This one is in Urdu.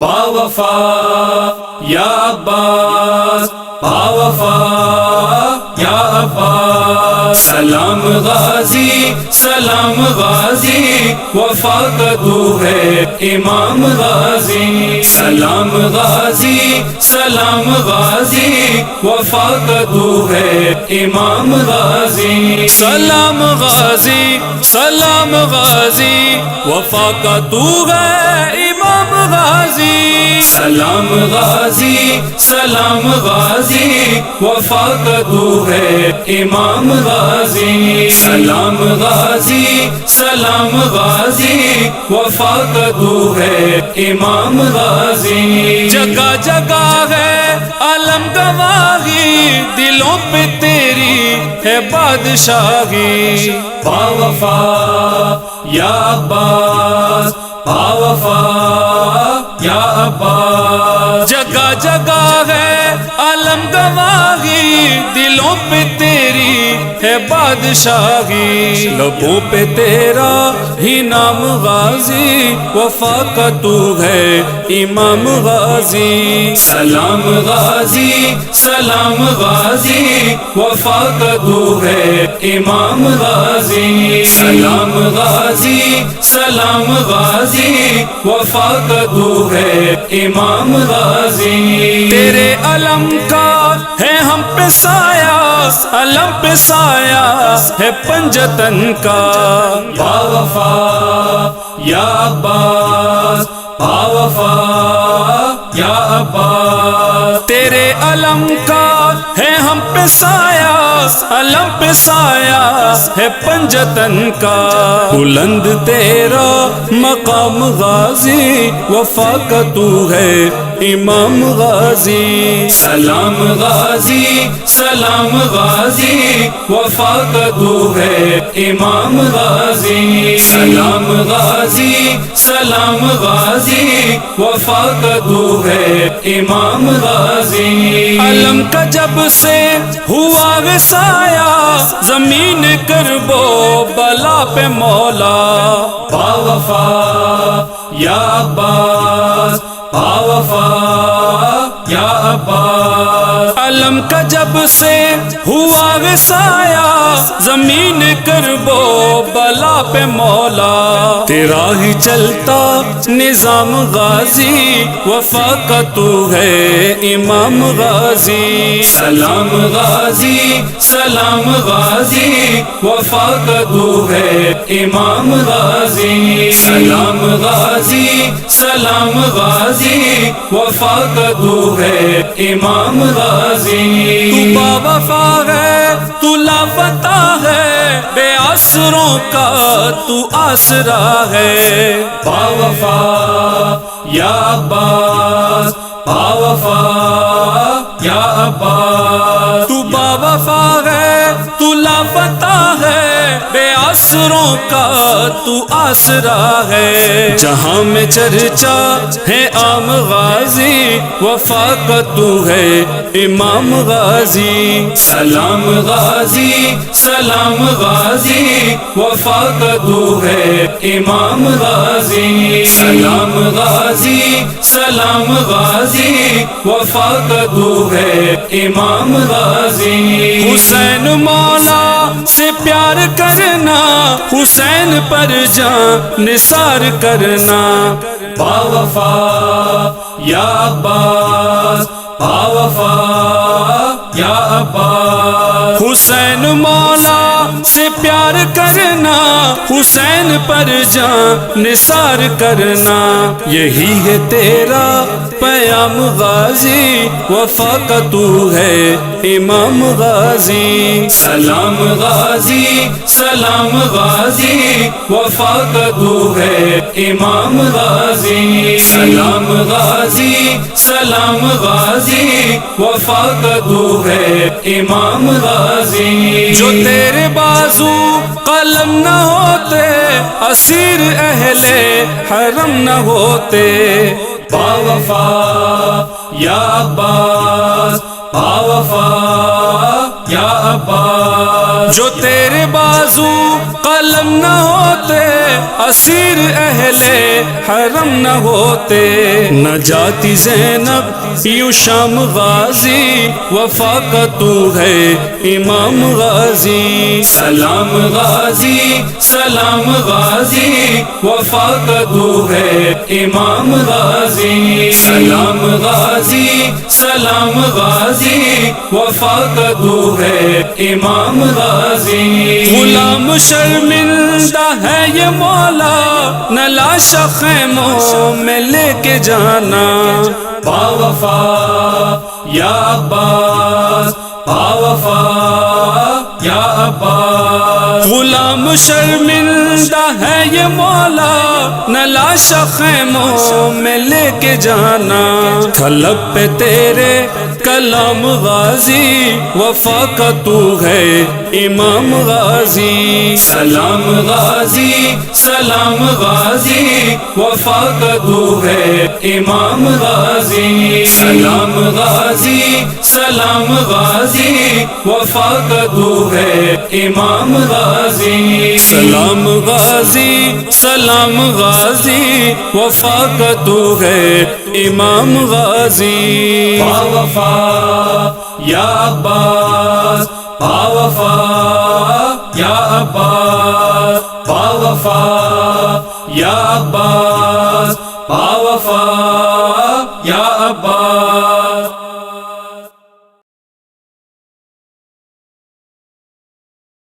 باوفا یا عباس، باوفا یا عباس، سلام غازی سلام غازی، وفا کا تو ہے امام غازی، سلام غازی سلام غازی، وفا کا تو ہے امام غازی، سلام غازی سلام غازی، وفا کا تو ہے امام غازی، سلام غازی سلام غازی، وفا کا تو ہے امام غازی، سلام غازی سلام غازی، وفا کا تو ہے امام غازی، جگہ جگہ ہے علم گواہی، دلوں پہ تیری ہے بادشاہی، باوفا یا عباس، باوفا یا عباس، جگہ جگہ ہے علم گواہی، دلوں پہ تیری ہے بادشاہی، لبوں پہ تیرا ہی نام غازی، وفا کا تو ہے امام غازی، سلام غازی سلام غازی، وفا کا تو ہے امام غازی، سلام غازی سلام غازی، وفا کا تو ہے امام غازی، تیرے علم کا ہے ہم پہ سایہ، علم پہ سایہ ہے پنجتن کا، باوفا یا عباس، باوفا یا عباس، تیرے علم کا ہے ہم پہ سایہ، علم پہ سایہ ہے پنجتن کا، بلند تیرا مقام غازی، وفا کا تو ہے امام غازی، سلام غازی سلام غازی، وفا کا تو ہے امام غازی، سلام غازی سلام غازی، وفا کا تو ہے امام غازی، علم کا جب سے ہوا وسایا، زمین کربو بلا پہ مولا، باوفا یا عباس، باوفا یا عباس، علم کا جب سے ہوا وسایا، زمین کربو بلا پہ مولا، تیرا ہی چلتا نظام غازی، وفا کا تو ہے امام غازی، سلام غازی سلام غازی، وفا کا تو ہے امام غازی، سلام غازی سلام غازی، وفا کا تو ہے امام غازی، تو باوفا ہے تو لافتہ ہے، بے آسروں کا تو آسرا ہے، باوفا یا عباس، باوفا یا عباس، تو باوفا ہے تو لافتہ ہے، بے آسروں کا تو آسرا ہے، جہاں میں چرچا ہے عام غازی، وفا کا تو ہے امام غازی، سلام غازی سلام غازی، وفا کا تو ہے امام غازی، سلام غازی سلام غازی، وفا کا تو ہے امام غازی، حسین مولا سے پیار کرنا، حسین پر جان نثار کرنا، باوفا یا عباس، باوفا یا عباس، حسین مولا سے پیار کرنا، حسین پر جان نثار کرنا، یہی ہے تیرا پیام غازی، وفا کا تو ہے امام غازی، سلام غازی سلام غازی، وفا کا تو ہے امام غازی، سلام غازی سلام غازی، وفا کا تو ہے امام غازی، جو تیرے بازو قلم نہ ہوتے، اسیر اہل حرم نہ ہوتے، باوفا یا عباس، باوفا یا عباس، جو تیرے بازو قلم نہ ہوتے، ہوتے اسیر اہل حرم نہ ہوتے، نہ جاتی زینب یوں شام غازی، وفا کا تو ہے امام غازی، سلام غازی سلام غازی، وفا کا تو ہے امام غازی، سلام غازی سلام غازی، وفا کا تو ہے امام غازی، غلام شرمندہ ہے یہ مولا، نہ لاش خیموں میں لے کے جانا، با وفا یا عباس با وفا یا عباس، غلام شرمندہ ہے یہ مولا، نہ لاش خیموں میں لے کے جانا، طلب پہ تیرے کلام غازی، وفا کا تو ہے امام غازی، سلام غازی سلام غازی، وفا کا تو ہے امام غازی، سلام غازی سلام غازی، وفا کا تو ہے امام غازی، سلام غازی سلام غازی، وفا کا تو ہے امام غازی، با وفا یا عباس با وفا یا عباس با وفا یا عباس با وفا